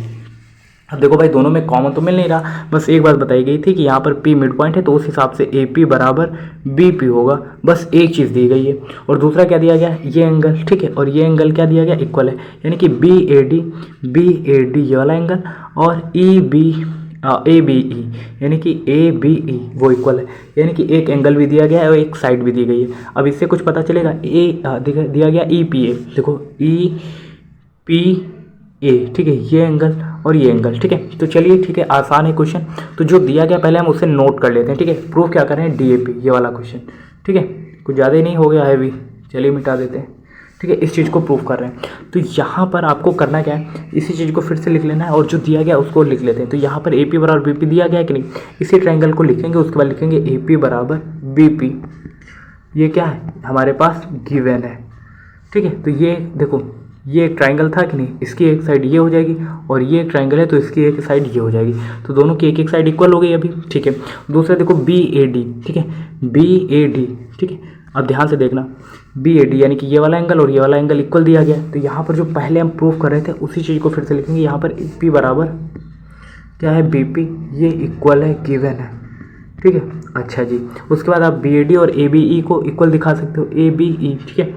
अब देखो भाई दोनों में कॉमन तो मिल नहीं रहा, बस एक बात बताई गई थी कि यहाँ पर P मिड पॉइंट है, तो उस हिसाब से AP बराबर BP होगा, बस एक चीज़ दी गई है। और दूसरा क्या दिया गया, ये एंगल, ठीक है, और ये एंगल क्या दिया गया, इक्वल है, यानी कि BAD ये वाला एंगल और ABE यानी कि ABE वो इक्वल है, यानी कि एक एंगल भी दिया गया है और एक साइड भी दी गई है। अब इससे कुछ पता चलेगा, दिया गया EPA, देखो EPA, ठीक है, ये एंगल और ये एंगल, ठीक है। तो चलिए ठीक है, आसान है क्वेश्चन, तो जो दिया गया पहले हम उसे नोट कर लेते हैं, ठीक है। प्रूफ क्या करें, DAP ये वाला क्वेश्चन, ठीक है, कुछ ज़्यादा ही नहीं हो गया है अभी, चलिए मिटा देते हैं, ठीक है। इस चीज़ को प्रूफ कर रहे हैं, तो यहाँ पर आपको करना क्या है, इसी चीज़ को फिर से लिख लेना है और जो दिया गया उसको लिख लेते हैं। तो यहाँ पर AP बराबर BP दिया गया है कि नहीं, इसी ट्रायंगल को लिखेंगे, उसके बाद लिखेंगे AP बराबर BP, ये क्या है हमारे पास गिवन है, ठीक है। तो ये देखो ये एक ट्रायंगल था कि नहीं, इसकी एक साइड ये हो जाएगी और ये एक ट्रायंगल है तो इसकी एक साइड ये हो जाएगी, तो दोनों की एक एक साइड इक्वल हो गई अभी, ठीक है। दूसरा देखो BAD, ठीक है, BAD, ठीक है। अब ध्यान से देखना BAD यानी कि ये वाला एंगल और ये वाला एंगल इक्वल दिया गया, तो यहाँ पर जो पहले हम प्रूफ कर रहे थे उसी चीज़ को फिर से लिखेंगे। यहाँ पर P बराबर क्या है, BP, ये इक्वल है, गिवन है, ठीक है। अच्छा जी, उसके बाद आप BAD और ABE को इक्वल दिखा सकते हो, ABE, ठीक है।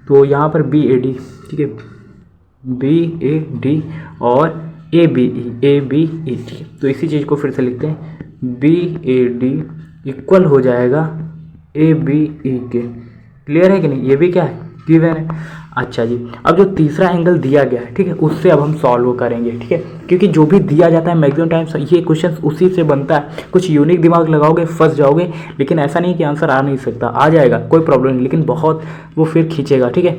तो यहाँ पर BAD, ठीक है, BAD और ABE, ठीक है। तो इसी चीज़ को फिर से लिखते हैं, BAD इक्वल हो जाएगा ABE के, क्लियर है कि नहीं, ये भी क्या है, गिवन है। अच्छा जी, अब जो तीसरा एंगल दिया गया है, ठीक है, उससे अब हम सॉल्व करेंगे, ठीक है, क्योंकि जो भी दिया जाता है मैक्सिमम टाइम्स ये क्वेश्चन उसी से बनता है। कुछ यूनिक दिमाग लगाओगे फंस जाओगे, लेकिन ऐसा नहीं कि आंसर आ नहीं सकता, आ जाएगा, कोई प्रॉब्लम नहीं, लेकिन बहुत वो फिर खींचेगा, ठीक है।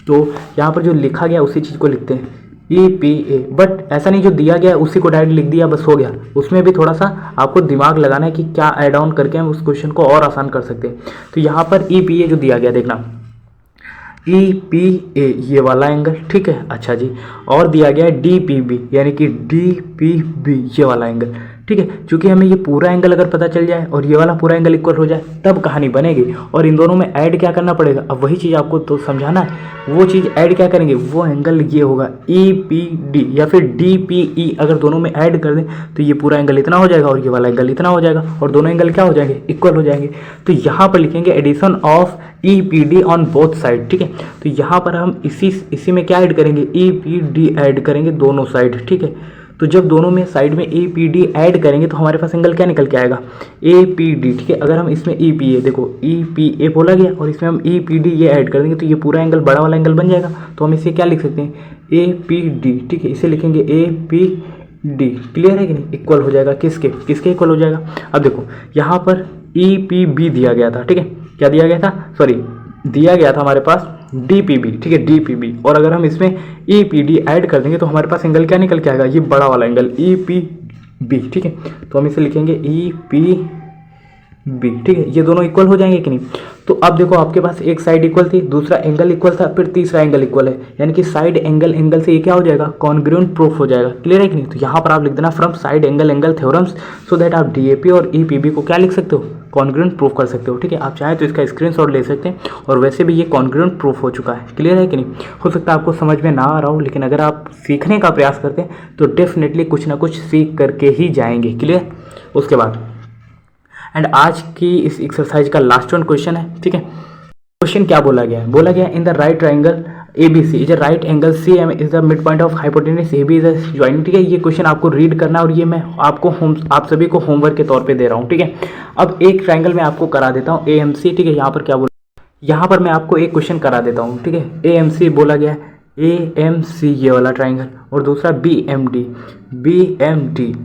तो यहाँ पर जो लिखा गया उसी चीज़ को लिखते हैं, EPA, बट ऐसा नहीं जो दिया गया उसी को डायरेक्ट लिख दिया बस हो गया, उसमें भी थोड़ा सा आपको दिमाग लगाना है कि क्या ऐड ऑन करके हम उस क्वेश्चन को और आसान कर सकते हैं। तो यहाँ पर EPA जो दिया गया देखना, EPA ये वाला एंगल, ठीक है, अच्छा जी, और दिया गया है DPB यानी कि DPB ये वाला एंगल, ठीक है। चूंकि हमें ये पूरा एंगल अगर पता चल जाए और ये वाला पूरा एंगल इक्वल हो जाए तब कहानी बनेगी। और इन दोनों में ऐड क्या करना पड़ेगा, अब वही चीज़ आपको तो समझाना है, वो चीज़ ऐड क्या करेंगे, वो एंगल ये होगा EPD या फिर DPE, अगर दोनों में ऐड कर दें तो ये पूरा एंगल इतना हो जाएगा और ये वाला एंगल इतना हो जाएगा और दोनों एंगल क्या हो जाएंगे, इक्वल हो जाएंगे। तो यहाँ पर लिखेंगे addition of EPD on both side, ठीक है। तो यहाँ पर हम इसी में क्या ऐड करेंगे, EPD ऐड करेंगे दोनों साइड, ठीक है। तो जब दोनों में साइड में EPD ऐड करेंगे तो हमारे पास एंगल क्या निकल के आएगा, APD, ठीक है। अगर हम इसमें EPA, देखो EPA बोला गया और इसमें हम EPD ये ऐड कर देंगे तो ये पूरा एंगल बड़ा वाला एंगल बन जाएगा। तो हम इसे क्या लिख सकते हैं, APD, ठीक है, इसे लिखेंगे APD, क्लियर है कि नहीं, इक्वल हो जाएगा किसके किसके इक्वल हो जाएगा। अब देखो यहाँ पर EPB दिया गया था, ठीक है, क्या दिया गया था, सॉरी दिया गया था हमारे पास DPB, ठीक है, DPB, और अगर हम इसमें EPD ऐड कर देंगे तो हमारे पास एंगल क्या निकल के आएगा, ये बड़ा वाला एंगल EPB, ठीक है। तो हम इसे लिखेंगे EPB, ठीक है, ये दोनों इक्वल हो जाएंगे कि नहीं। तो अब देखो आपके पास एक साइड इक्वल थी, दूसरा एंगल इक्वल था, फिर तीसरा एंगल इक्वल है, यानी कि साइड एंगल से ये क्या हो जाएगा, कॉन्ग्रुएंट प्रूफ हो जाएगा, क्लियर है कि नहीं। तो यहाँ पर आप लिख देना from side angle theorems, so that आप DAP और EPB को क्या लिख सकते हो, कॉन्ग्रुएंट प्रूफ कर सकते हो, ठीक है। आप चाहें तो इसका स्क्रीनशॉट ले सकते हैं, और वैसे भी ये कॉन्ग्रुएंट प्रूफ हो चुका है, क्लियर है कि नहीं। हो सकता है आपको समझ में ना आ रहा हो, लेकिन अगर आप सीखने का प्रयास करते हैं तो डेफिनेटली कुछ ना कुछ सीख करके ही जाएंगे, क्लियर। उसके बाद एंड आज की इस एक्सरसाइज का लास्ट वन क्वेश्चन है, ठीक है। क्वेश्चन क्या बोला गया है, बोला गया in the right triangle ABC is a right angle CM is the mid point of hypotenuse AB is a joint, ठीक है। ये क्वेश्चन आपको रीड करना है और ये मैं आपको आप सभी को होमवर्क के तौर पे दे रहा हूँ, ठीक है। अब एक ट्राइंगल मैं आपको करा देता हूँ AMC, ठीक है। यहाँ पर क्या बोला, यहाँ पर मैं आपको एक क्वेश्चन करा देता हूँ, ठीक है। AMC बोला गया है, AMC ये वाला ट्राइंगल, और दूसरा BMD,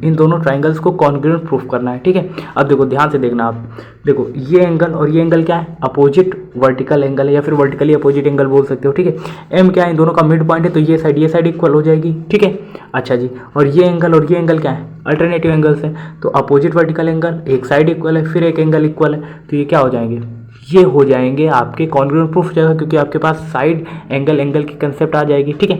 इन दोनों ट्राइंगल्स को कॉन्ग्रुएंट प्रूफ करना है, ठीक है। अब देखो ध्यान से देखना, आप देखो ये एंगल और ये एंगल क्या है, अपोजिट वर्टिकल एंगल है या फिर वर्टिकली अपोजिट एंगल बोल सकते हो, ठीक है। M क्या है, इन दोनों का मिड पॉइंट है, तो ये साइड इक्वल हो जाएगी, ठीक है। अच्छा जी, और ये एंगल क्या है, अल्टरनेटिव एंगल्स है, तो अपोजिट वर्टिकल एंगल, एक साइड इक्वल है फिर एक एंगल इक्वल है, तो ये क्या हो जाएंगे, ये हो जाएंगे आपके कॉन्ग्रुएंट प्रूफ हो जाएगा, क्योंकि आपके पास साइड एंगल की कंसेप्ट आ जाएगी, ठीक है।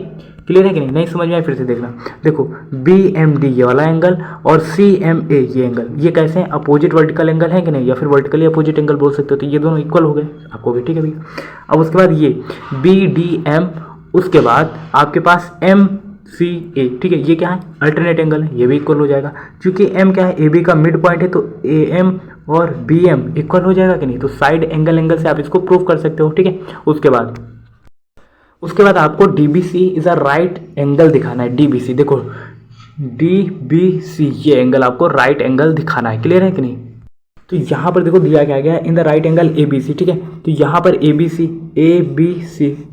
क्लियर है कि नहीं समझ में आए, फिर से देखना, देखो BMD ये वाला एंगल और CMA ये एंगल, ये कैसे हैं, अपोजिट वर्टिकल एंगल है कि नहीं, या फिर वर्टिकली अपोजिट एंगल बोल सकते हो, तो ये दोनों इक्वल हो गए आपको भी, ठीक है भैया। अब उसके बाद ये BDM, उसके बाद आपके पास MCA, ठीक है, ये क्या है, अल्टरनेट एंगल है, ये भी इक्वल हो जाएगा, क्योंकि M क्या है, AB का मिड पॉइंट है, तो AM और BM इक्वल हो जाएगा कि नहीं। तो साइड एंगल से आप इसको प्रूव कर सकते हो, ठीक है। उसके बाद आपको DBC is a right angle दिखाना है, DBC देखो DBC ये एंगल आपको राइट एंगल दिखाना है, क्लियर है कि नहीं। तो यहाँ पर देखो दिया क्या गया है, in the right angle ABC, ठीक है। तो यहाँ पर ABC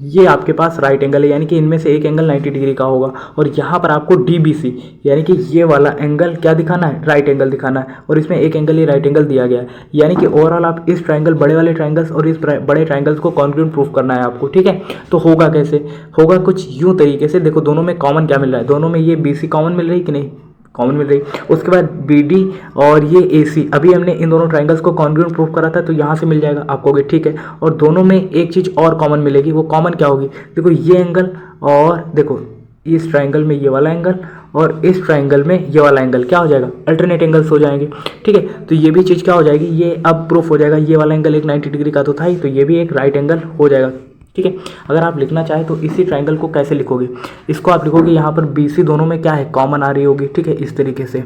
ये आपके पास राइट एंगल है, यानी कि इनमें से एक एंगल 90 डिग्री का होगा, और यहाँ पर आपको DBC यानी कि ये वाला एंगल क्या दिखाना है, राइट एंगल दिखाना है, और इसमें एक एंगल ये राइट एंगल दिया गया है, यानी कि ओवरऑल आप इस ट्राइंगल, बड़े वाले ट्राइंगल्स और इस बड़े ट्राइंगल्स को कॉन्ग्रुएंट प्रूफ करना है आपको, ठीक है। तो होगा कैसे, होगा कुछ यूँ तरीके से, देखो दोनों में कॉमन क्या मिल रहा है, दोनों में ये BC कॉमन मिल रही कि नहीं, कॉमन मिल रही। उसके बाद BD और ये AC, अभी हमने इन दोनों ट्राइंगल्स को कॉन्ग्रुएंट प्रूफ करा था, तो यहाँ से मिल जाएगा आपको, ठीक है। और दोनों में एक चीज़ और कॉमन मिलेगी, वो कॉमन क्या होगी, देखो ये एंगल, और देखो इस ट्राइंगल में ये वाला एंगल और इस ट्राइंगल में ये वाला एंगल क्या हो जाएगा, अल्टरनेट एंगल्स हो जाएंगे, ठीक है। तो ये भी चीज़ क्या हो जाएगी, ये अब प्रूफ हो जाएगा, ये वाला एंगल एक 90 डिग्री का तो था ही, तो ये भी एक राइट एंगल हो जाएगा, ठीक है। अगर आप लिखना चाहें तो इसी ट्राइंगल को कैसे लिखोगे, इसको आप लिखोगे यहाँ पर BC दोनों में क्या है, कॉमन आ रही होगी, ठीक है, इस तरीके से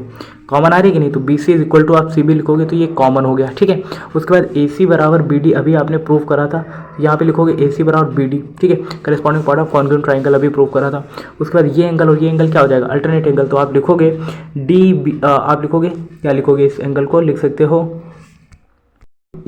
कॉमन आ रही है कि नहीं, तो BC इज इक्वल टू आप CB लिखोगे तो ये कॉमन हो गया, ठीक है। उसके बाद AC बराबर BD अभी आपने प्रूव करा था, यहाँ पे लिखोगे AC बराबर BD, ठीक है, corresponding part of congruent triangle अभी प्रूव करा था। उसके बाद ये एंगल और ये एंगल क्या हो जाएगा, अल्टरनेट एंगल, तो आप लिखोगे आप लिखोगे क्या लिखोगे, इस एंगल को लिख सकते हो,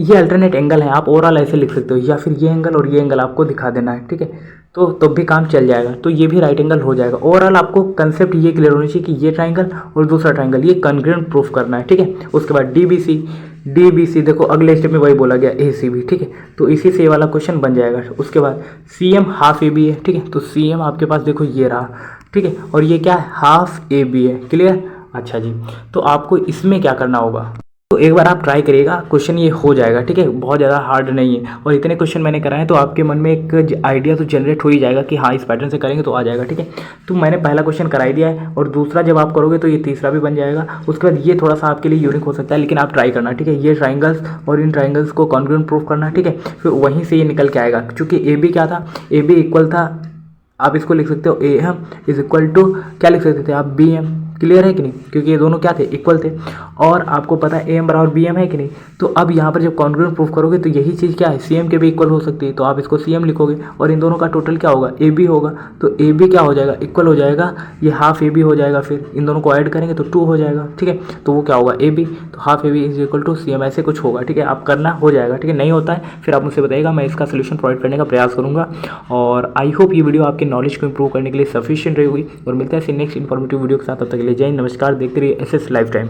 ये अल्टरनेट एंगल है, आप ओवरऑल ऐसे लिख सकते हो, या फिर ये एंगल और ये एंगल आपको दिखा देना है, ठीक है। तो भी काम चल जाएगा। तो ये भी राइट एंगल हो जाएगा। ओवरऑल आपको कंसेप्ट ये क्लियर होनी चाहिए कि ये ट्राइंगल और दूसरा ट्राइंगल ये कॉन्ग्रुएंट प्रूफ करना है, ठीक है। उसके बाद डीबीसी देखो अगले स्टेप में वही बोला गया एसीबी, ठीक है। तो इसी से ये वाला क्वेश्चन बन जाएगा। उसके बाद सीएम हाफ ए बी है, ठीक है। तो सीएम आपके पास देखो ये रहा, ठीक है, और ये क्या है, हाफ ए बी है, क्लियर। अच्छा जी, तो आपको इसमें क्या करना होगा, तो एक बार आप ट्राई करिएगा, क्वेश्चन ये हो जाएगा, ठीक है। बहुत ज़्यादा हार्ड नहीं है और इतने क्वेश्चन मैंने कराए हैं तो आपके मन में एक आइडिया तो जनरेट हो ही जाएगा कि हाँ इस पैटर्न से करेंगे तो आ जाएगा, ठीक है। तो मैंने पहला क्वेश्चन करा ही दिया है और दूसरा जब आप करोगे तो ये तीसरा भी बन जाएगा। उसके बाद ये थोड़ा सा आपके लिए यूनिक हो सकता है, लेकिन आप ट्राई करना, ठीक है। ये ट्राइंगल्स और इन ट्राइंगल्स को कॉन्ग्रुएंट प्रूफ करना, ठीक है। फिर वहीं से ये निकल के आएगा, क्योंकि ए बी क्या था, ए बी इक्वल था, आप इसको लिख सकते हो A M is equal to क्या लिख सकते थे आप, बी एम, क्लियर है कि नहीं, क्योंकि ये दोनों क्या थे, इक्वल थे। और आपको पता है ए एम बराबर बी एम है कि नहीं। तो अब यहाँ पर जब कॉन्ग्रुएंट प्रूफ करोगे तो यही चीज़ क्या है, सी एम के भी इक्वल हो सकती है। तो आप इसको सी एम लिखोगे और इन दोनों का टोटल क्या होगा, ए बी होगा। तो ए बी क्या हो जाएगा, इक्वल हो जाएगा, ये हाफ ए बी हो जाएगा। फिर इन दोनों को ऐड करेंगे तो 2 हो जाएगा, ठीक है। तो वो क्या होगा, ए बी, तो half A B is equal to C M, ऐसे कुछ होगा, ठीक है। आप करना, हो जाएगा, ठीक है। नहीं होता है फिर आप मुझसे बताइएगा, मैं इसका सोल्यूशन प्रोवाइड करने का प्रयास करूँगा। और आई होप ये वीडियो आपके नॉलेज को इंप्रूव करने के लिए सफिशिएंट रहेगी। और मिलता है नेक्स्ट इन्फॉर्मेटिव वीडियो के साथ, तब तक के लिए जय हिंद, नमस्कार। देखते रहिए एसएस लाइफ टाइम।